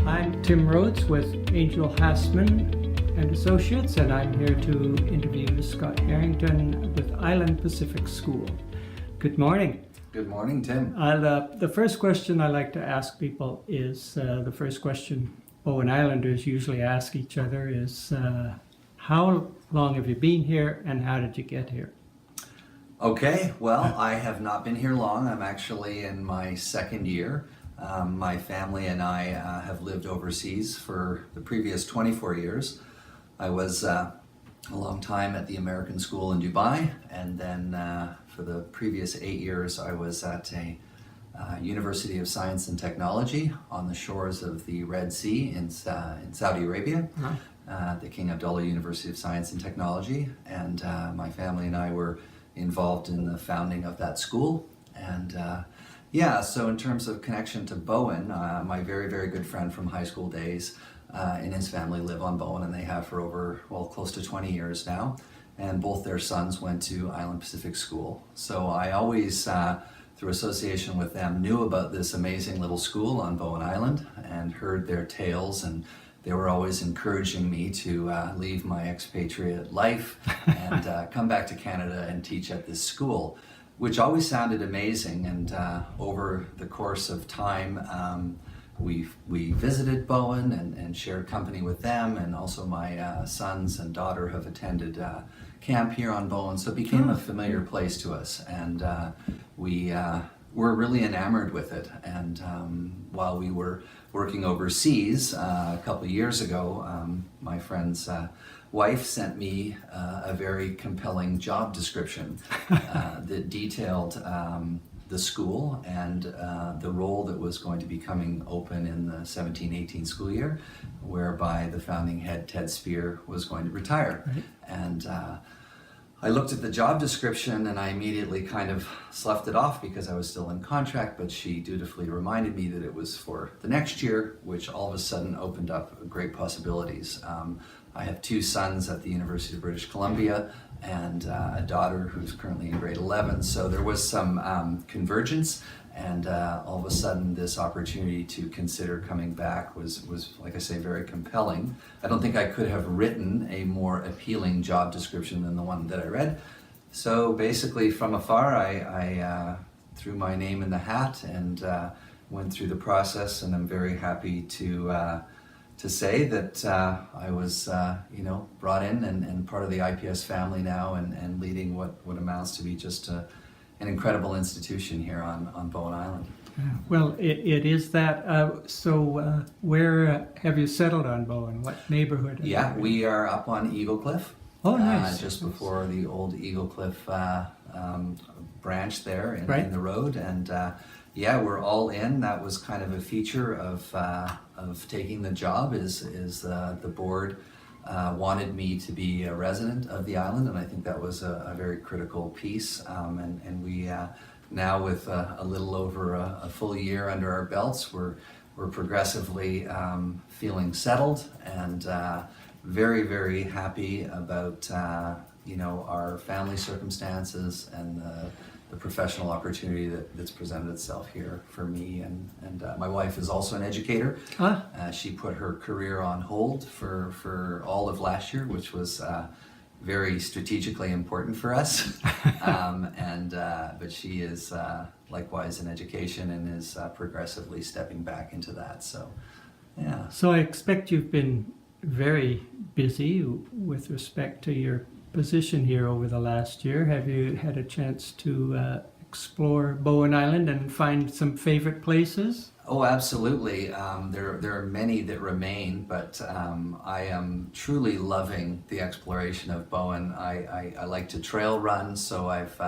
I'm Tim Rhodes with Angel Hassman and Associates, and I'm here to interview Scott Herrington with Island Pacific School. Good morning. Good morning, Tim. The first question I like to ask people is, the first question Bowen Islanders usually ask each other is, how long have you been here and how did you get here? Okay, well, I have not been here long. I'm actually in my second year. My family and I have lived overseas for the previous 24 years. I was a long time at the American school in Dubai, and then for the previous 8 years I was at a University of Science and Technology on the shores of the Red Sea in Saudi Arabia, the King Abdullah University of Science and Technology, and my family and I were involved in the founding of that school. And yeah, so in terms of connection to Bowen, my very, very good friend from high school days and his family live on Bowen, and they have for over, well, close to 20 years now. And both their sons went to Island Pacific School. So I always, through association with them, knew about this amazing little school on Bowen Island and heard their tales, and they were always encouraging me to leave my expatriate life and come back to Canada and teach at this school, which always sounded amazing. And over the course of time, we visited Bowen and shared company with them, and also my sons and daughter have attended camp here on Bowen, so it became a familiar place to us, and we were really enamored with it. And while we were working overseas a couple of years ago, my friend's wife sent me a very compelling job description that detailed the school and the role that was going to be coming open in the 17-18 school year, whereby the founding head, Ted Spear, was going to retire. Right. And I looked at the job description and I immediately kind of sloughed it off because I was still in contract, but she dutifully reminded me that it was for the next year, which all of a sudden opened up great possibilities. I have two sons at the University of British Columbia and a daughter who's currently in grade 11. So there was some convergence, and all of a sudden this opportunity to consider coming back was, like I say, very compelling. I don't think I could have written a more appealing job description than the one that I read. So basically from afar I threw my name in the hat and went through the process, and I'm very happy to say that I was brought in and part of the IPS family now, and leading what amounts to be just an incredible institution here on Bowen Island. Well, it is that. So where have you settled on Bowen? What neighborhood? Yeah, we are up on Eagle Cliff. Oh, nice. Just before the old Eagle Cliff branch there in, Right. in the road. And yeah, we're all in. That was kind of a feature of taking the job is the board wanted me to be a resident of the island, and I think that was a very critical piece. And we now, with a little over a full year under our belts, we're progressively feeling settled and very, very happy about our family circumstances and the professional opportunity that's presented itself here for me. And my wife is also an educator. She put her career on hold for all of last year, which was very strategically important for us. But she is likewise in education and is progressively stepping back into that. So, yeah. So I expect you've been very busy with respect to your position here over the last year. Have you had a chance to explore Bowen Island and find some favorite places? Oh, absolutely. There are many that remain, but I am truly loving the exploration of Bowen. I like to trail run, so I've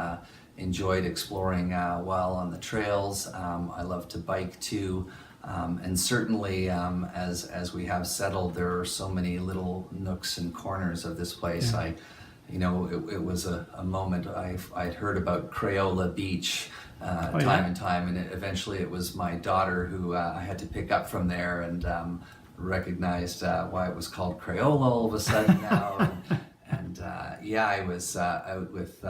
enjoyed exploring while on the trails. I love to bike too. And certainly, as we have settled, there are so many little nooks and corners of this place. Yeah. It was a moment I'd heard about Crayola Beach time yeah. and time, and eventually it was my daughter who I had to pick up from there, and recognized why it was called Crayola all of a sudden now. and yeah, I was out with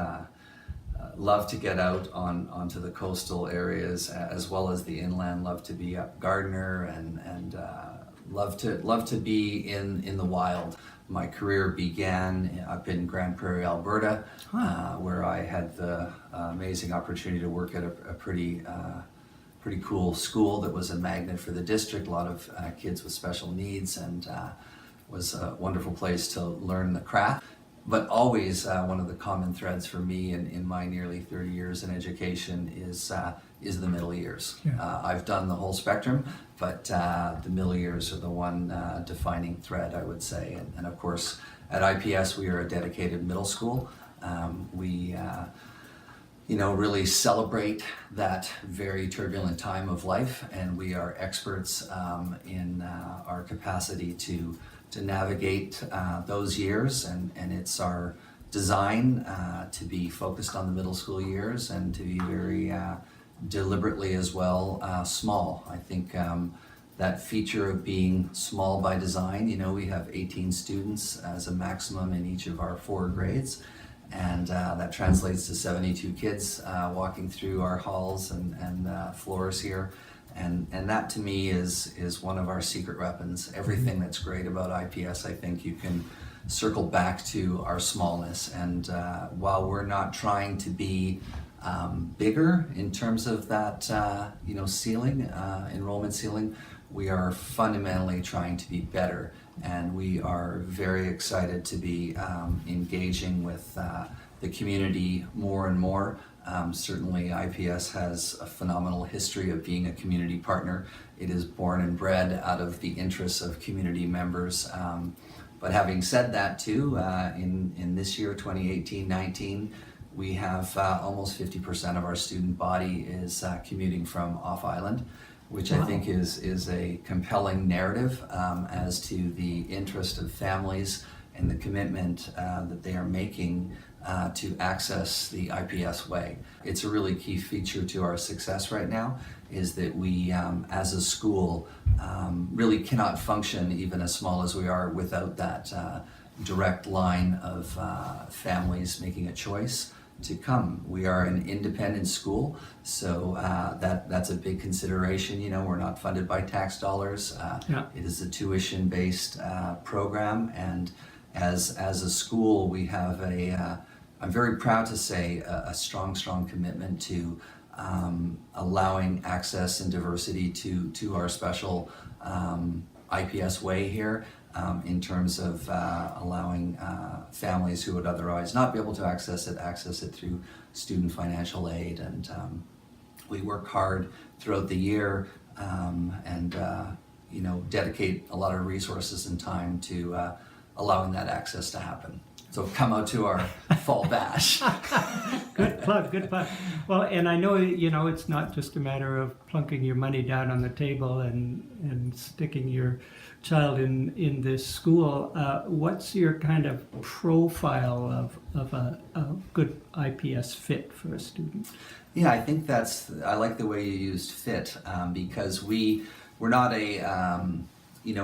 love to get out onto the coastal areas as well as the inland. Love to be up Gardner and love to be in the wild. My career began up in Grand Prairie, Alberta, where I had the amazing opportunity to work at a pretty cool school that was a magnet for the district. A lot of kids with special needs, and was a wonderful place to learn the craft. But always one of the common threads for me in my nearly 30 years in education is the middle years. Yeah. I've done the whole spectrum, but the middle years are the one defining thread, I would say. And of course, at IPS, we are a dedicated middle school. We really celebrate that very turbulent time of life, and we are experts in our capacity to navigate those years, and it's our design to be focused on the middle school years and to be very deliberately as well small. I think that feature of being small by design, we have 18 students as a maximum in each of our 4 grades, and that translates to 72 kids walking through our halls and floors here. And that to me is one of our secret weapons. Everything that's great about IPS, I think you can circle back to our smallness. And while we're not trying to be bigger in terms of that ceiling, enrollment ceiling, we are fundamentally trying to be better. And we are very excited to be engaging with the community more and more. Certainly IPS has a phenomenal history of being a community partner. It is born and bred out of the interests of community members. But having said that too, in this year, 2018-19, we have almost 50% of our student body is commuting from off island, which I think is a compelling narrative as to the interest of families and the commitment that they are making to access the IPS way. It's a really key feature to our success right now, is that we as a school really cannot function, even as small as we are, without that direct line of families making a choice to come. We are an independent school, so that's a big consideration. We're not funded by tax dollars. It is a tuition-based program, and as a school, we have I'm very proud to say a strong commitment to allowing access and diversity to our special IPS way here, in terms of allowing families who would otherwise not be able to access it through student financial aid. And we work hard throughout the year and dedicate a lot of resources and time to allowing that access to happen. So come out to our fall bash. Good plug. Well, and I know, it's not just a matter of plunking your money down on the table and sticking your child in this school. What's your kind of profile of a good IPS fit for a student? Yeah, I think I like the way you used fit, because we're not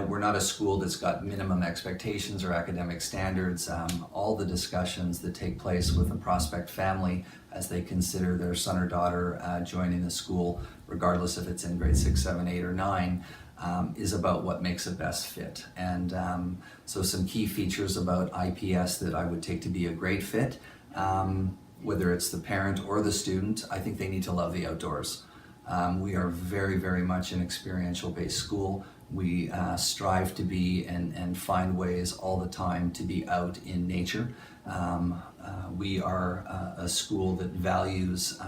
we're not a school that's got minimum expectations or academic standards. All the discussions that take place with a prospect family as they consider their son or daughter joining the school, regardless if it's in grade 6, 7, 8, or 9, is about what makes a best fit. And so some key features about IPS that I would take to be a great fit, whether it's the parent or the student, I think they need to love the outdoors. We are very, very much an experiential-based school. We strive to be and find ways all the time to be out in nature. We are a school that values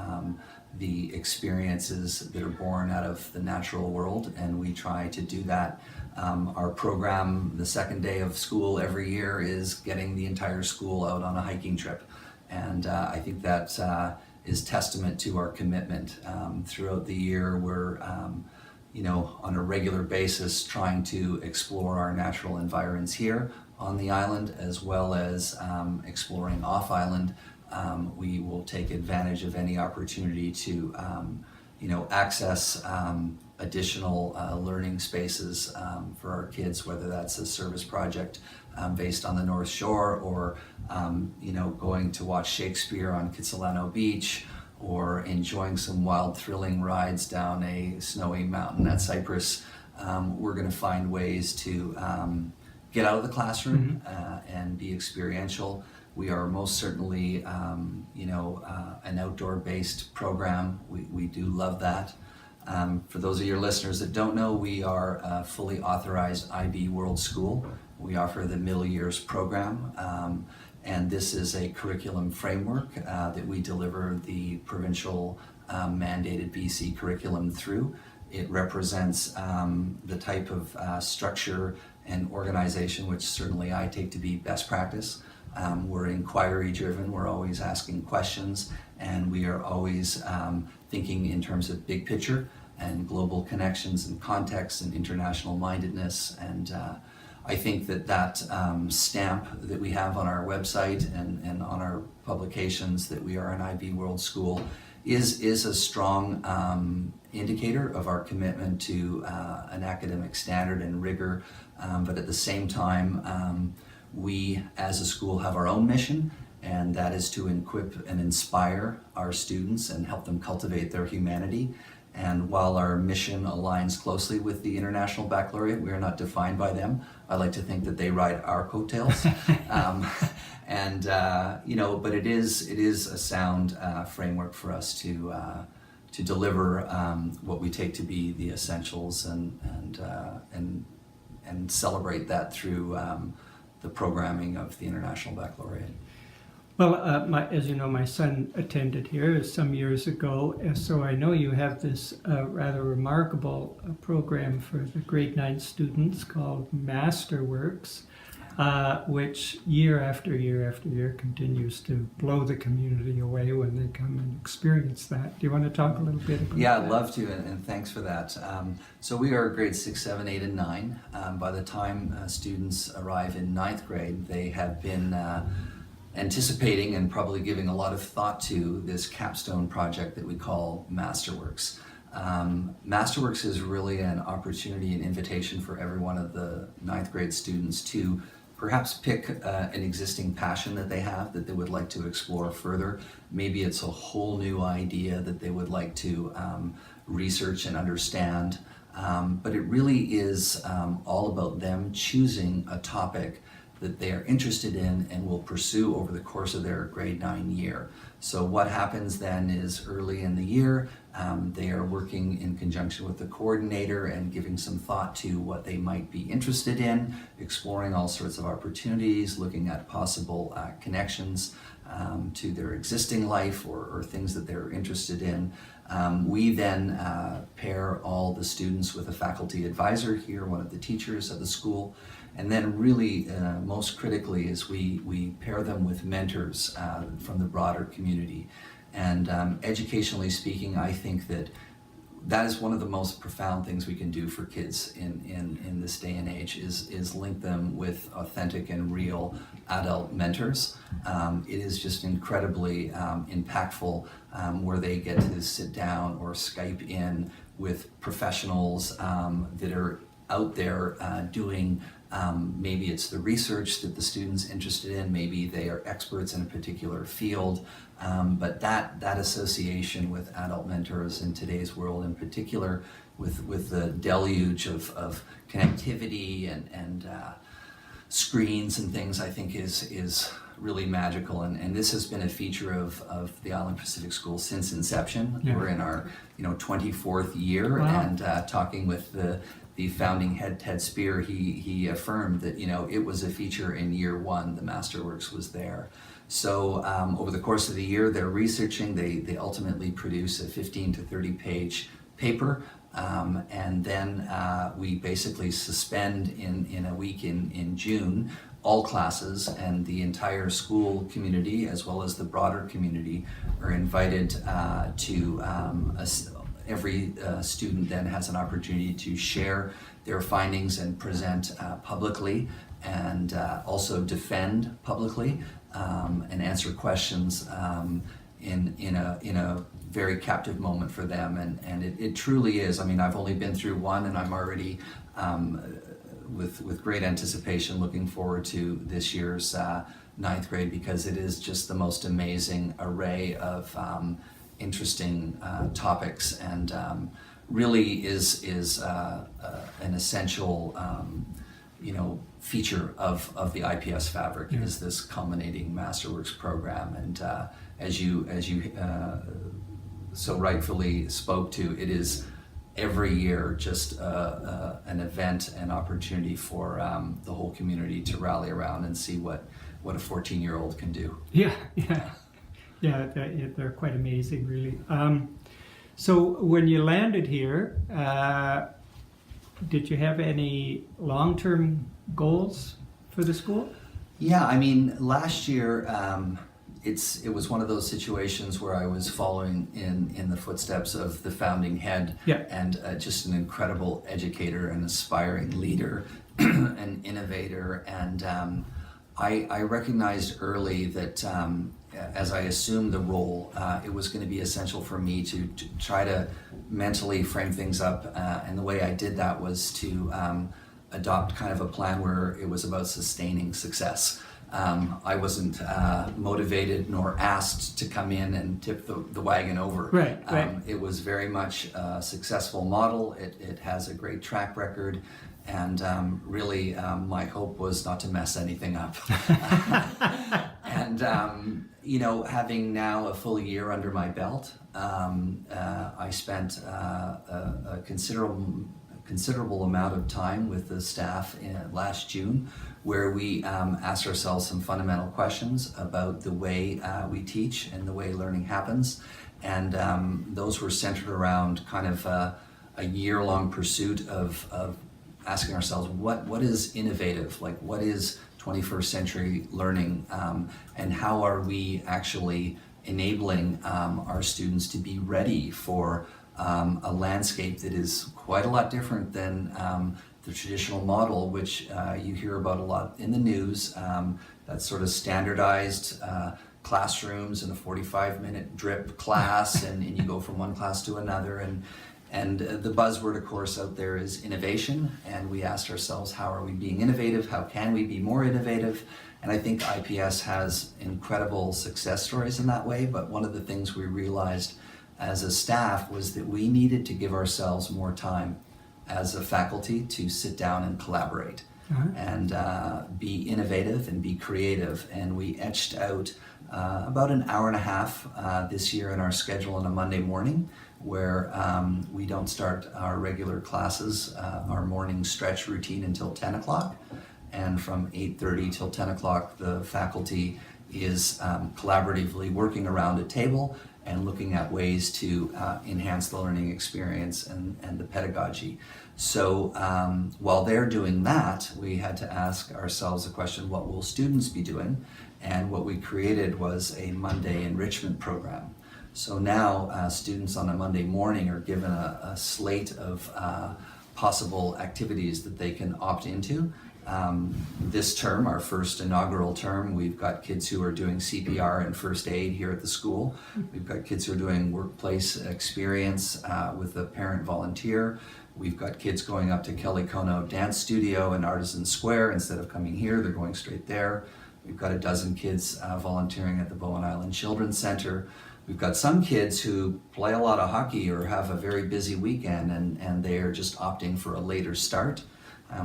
the experiences that are born out of the natural world, and we try to do that. Our program, the second day of school every year, is getting the entire school out on a hiking trip. And I think that is testament to our commitment. Throughout the year, we're on a regular basis trying to explore our natural environs here on the island, as well as exploring off island. We will take advantage of any opportunity to access additional learning spaces for our kids, whether that's a service project based on the North Shore, or going to watch Shakespeare on Kitsilano Beach, or enjoying some wild, thrilling rides down a snowy mountain at Cypress. we're going to find ways to get out of the classroom and be experiential. We are most certainly, an outdoor-based program. We do love that. For those of your listeners that don't know, we are a fully authorized IB World School. We offer the middle years program, and this is a curriculum framework that we deliver the provincial mandated BC curriculum through. It represents the type of structure and organization which certainly I take to be best practice. We're inquiry driven, we're always asking questions, and we are always thinking in terms of big picture and global connections and context and international mindedness. And I think that stamp that we have on our website and on our publications that we are an IB World School is a strong indicator of our commitment to an academic standard and rigor, but at the same time, we as a school have our own mission, and that is to equip and inspire our students and help them cultivate their humanity. And while our mission aligns closely with the International Baccalaureate, we are not defined by them. I like to think that they ride our coattails. But it is a sound framework for us to deliver what we take to be the essentials and celebrate that through the programming of the International Baccalaureate. Well, as you know, my son attended here some years ago, so I know you have this rather remarkable program for the grade 9 students called Masterworks, which year after year after year continues to blow the community away when they come and experience that. Do you want to talk a little bit about that? Yeah, I'd love to, and thanks for that. So we are grades 6, 7, 8, and 9. By the time students arrive in 9th grade, they have been anticipating and probably giving a lot of thought to this capstone project that we call Masterworks. Masterworks is really an opportunity, an invitation for every one of the 9th grade students to perhaps pick an existing passion that they have that they would like to explore further. Maybe it's a whole new idea that they would like to research and understand. But it really is all about them choosing a topic that they are interested in and will pursue over the course of their grade 9 year. So what happens then is early in the year, they are working in conjunction with the coordinator and giving some thought to what they might be interested in, exploring all sorts of opportunities, looking at possible connections to their existing life or things that they're interested in. We then pair all the students with a faculty advisor here, one of the teachers of the school. And then really, most critically, is we pair them with mentors from the broader community. And educationally speaking, I think that is one of the most profound things we can do for kids in this day and age is link them with authentic and real adult mentors. It is just incredibly impactful where they get to sit down or Skype in with professionals that are out there doing maybe it's the research that the student's interested in, maybe they are experts in a particular field, but that association with adult mentors in today's world, in particular with the deluge of connectivity and screens and things, I think is really magical, and this has been a feature of the Island Pacific School since inception. Yeah. We're in our 24th year. Wow. And talking with the founding head, Ted Spear, he affirmed that it was a feature in year 1. The Masterworks was there. So over the course of the year, they're researching. They ultimately produce a 15 to 30 page paper, and then we basically suspend in a week in June all classes, and the entire school community as well as the broader community are invited to every student then has an opportunity to share their findings and present publicly, and also defend publicly and answer questions in a very captive moment for them. And it truly is. I mean, I've only been through one, and I'm already with great anticipation looking forward to this year's 9th grade, because it is just the most amazing array of interesting topics, and really is an essential feature of the IPS fabric. Is this culminating Masterworks program, and as you so rightfully spoke to, it is every year just an event, an opportunity for the whole community to rally around and see what a 14-year-old can do. Yeah, they're quite amazing, really. So when you landed here, did you have any long-term goals for the school? Yeah, I mean, last year it was one of those situations where I was following in the footsteps of the founding head, and just an incredible educator, an aspiring leader, an innovator, and I recognized early that as I assumed the role, it was going to be essential for me to try to mentally frame things up, and the way I did that was to adopt kind of a plan where it was about sustaining success. I wasn't motivated nor asked to come in and tip the wagon over. Right. It was very much a successful model. It has a great track record, and really my hope was not to mess anything up. And having now a full year under my belt, I spent a considerable amount of time with the staff last June, where we asked ourselves some fundamental questions about the way we teach and the way learning happens, and those were centered around kind of a year-long pursuit of asking ourselves what is innovative, like what is 21st century learning, and how are we actually enabling our students to be ready for a landscape that is quite a lot different than the traditional model, which you hear about a lot in the news. That sort of standardized classrooms and a 45-minute drip class, and you go from one class to another. And the buzzword, of course, out there is innovation. And we asked ourselves, how are we being innovative? How can we be more innovative? And I think IPS has incredible success stories in that way. But one of the things we realized as a staff was that we needed to give ourselves more time as a faculty to sit down and collaborate, and be innovative and be creative. And we etched out about an hour and a half this year in our schedule on a Monday morning, where we don't start our regular classes, our morning stretch routine, until 10 o'clock. And from 8:30 till 10 o'clock, the faculty is collaboratively working around a table and looking at ways to enhance the learning experience and the pedagogy. So while they're doing that, we had to ask ourselves the question, what will students be doing? And what we created was a Monday enrichment program. So now students on a Monday morning are given a slate of possible activities that they can opt into. This term, our first inaugural term, we've got kids who are doing CPR and first aid here at the school. We've got kids who are doing workplace experience with a parent volunteer. We've got kids going up to Kelly Kono Dance Studio and Artisan Square. Instead of coming here, they're going straight there. We've got a dozen kids volunteering at the Bowen Island Children's Center. We've got some kids who play a lot of hockey or have a very busy weekend, and they are just opting for a later start.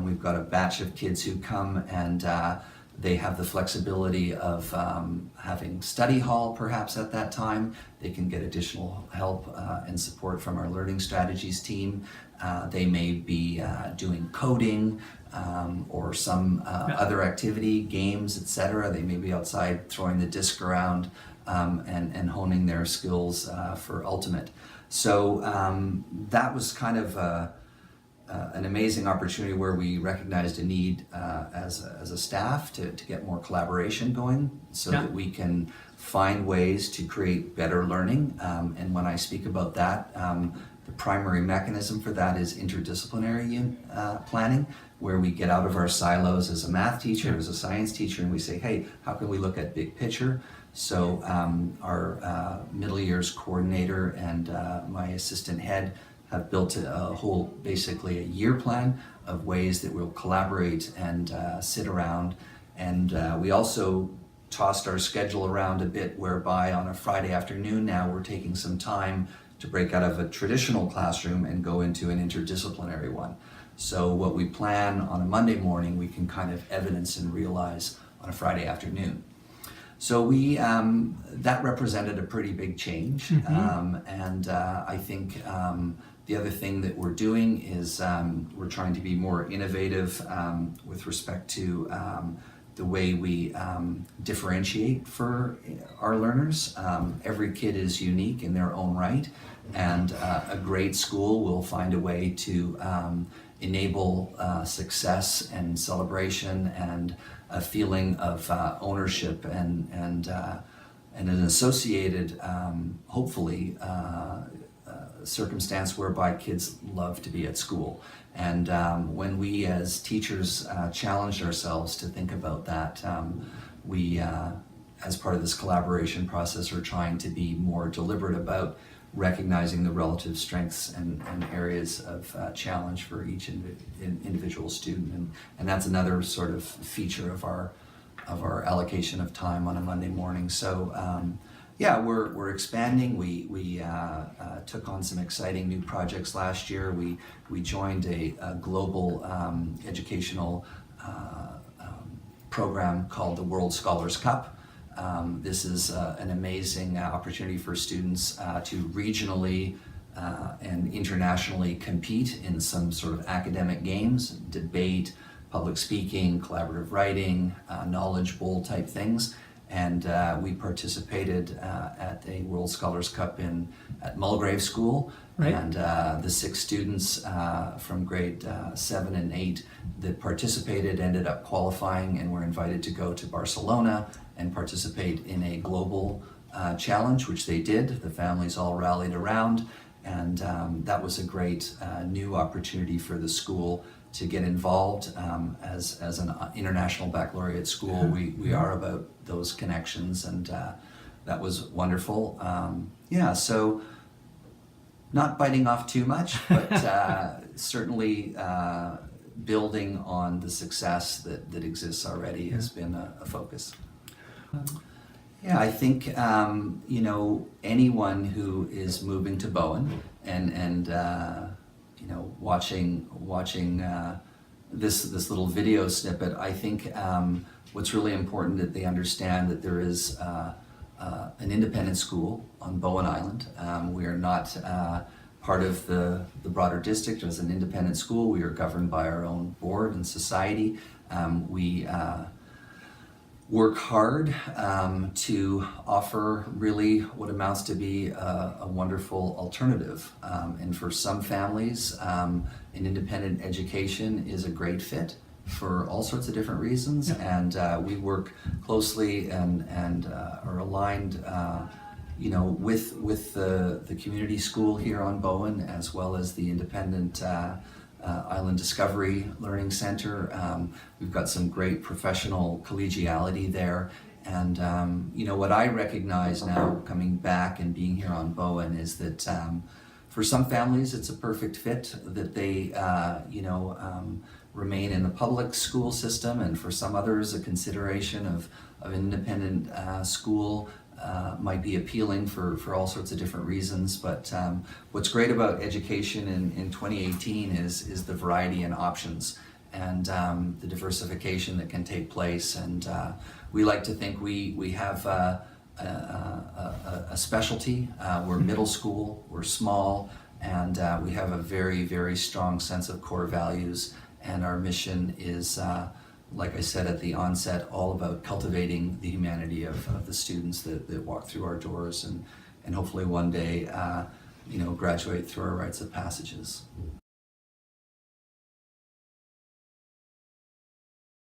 We've got a batch of kids who come and they have the flexibility of having study hall perhaps at that time. They can get additional help and support from our learning strategies team. They may be doing coding or some other activity, games, etc. They may be outside throwing the disc around and honing their skills for ultimate. So that was kind of an amazing opportunity where we recognized a need as a staff to get more collaboration going, so that we can find ways to create better learning. And when I speak about that, the primary mechanism for that is interdisciplinary planning, where we get out of our silos as a math teacher, as a science teacher, and we say, hey, how can we look at big picture? So our middle years coordinator and my assistant head have built a whole, basically a year plan of ways that we'll collaborate and sit around. And we also tossed our schedule around a bit, whereby on a Friday afternoon now we're taking some time to break out of a traditional classroom and go into an interdisciplinary one. So what we plan on a Monday morning, we can kind of evidence and realize on a Friday afternoon. So we that represented a pretty big change, and I think the other thing that we're doing is we're trying to be more innovative with respect to the way we differentiate for our learners. Every kid is unique in their own right, and a great school will find a way to enable success and celebration and a feeling of ownership and an associated, hopefully, circumstance whereby kids love to be at school. And when we as teachers challenged ourselves to think about that, we, as part of this collaboration process, are trying to be more deliberate about recognizing the relative strengths and areas of challenge for each individual student, and that's another sort of feature of our allocation of time on a Monday morning. So yeah, we're expanding. We took on some exciting new projects last year. We joined a global educational program called the World Scholars Cup. This is an amazing opportunity for students to regionally and internationally compete in some sort of academic games, debate, public speaking, collaborative writing, knowledge bowl type things. And we participated at a World Scholars Cup at Mulgrave School. Right. And the 6 students from grade 7 and 8 that participated ended up qualifying and were invited to go to Barcelona and participate in a global challenge, which they did. The families all rallied around, and that was a great new opportunity for the school to get involved. As an international baccalaureate school, we are about those connections, and that was wonderful. Yeah, so not biting off too much, but certainly building on the success that exists already has been a focus. Yeah, I think you know, anyone who is moving to Bowen and you know, watching this little video snippet, I think what's really important that they understand that there is an independent school on Bowen Island. We are not part of the broader district. As an independent school, we are governed by our own board and society. We work hard to offer really what amounts to be a wonderful alternative. And for some families, an independent education is a great fit for all sorts of different reasons. Yeah. And we work closely and are aligned you know, with the community school here on Bowen, as well as the independent Island Discovery Learning Center. We've got some great professional collegiality there. And you know, what I recognize now coming back and being here on Bowen is that for some families it's a perfect fit that they you know, remain in the public school system, and for some others a consideration of an independent school might be appealing for all sorts of different reasons. But what's great about education in 2018 is the variety and options, and the diversification that can take place. And we like to think we have a specialty. We're middle school, we're small, and we have a very, very strong sense of core values. And our mission is, like I said at the onset, all about cultivating the humanity of the students that walk through our doors and hopefully one day, you know, graduate through our rites of passages.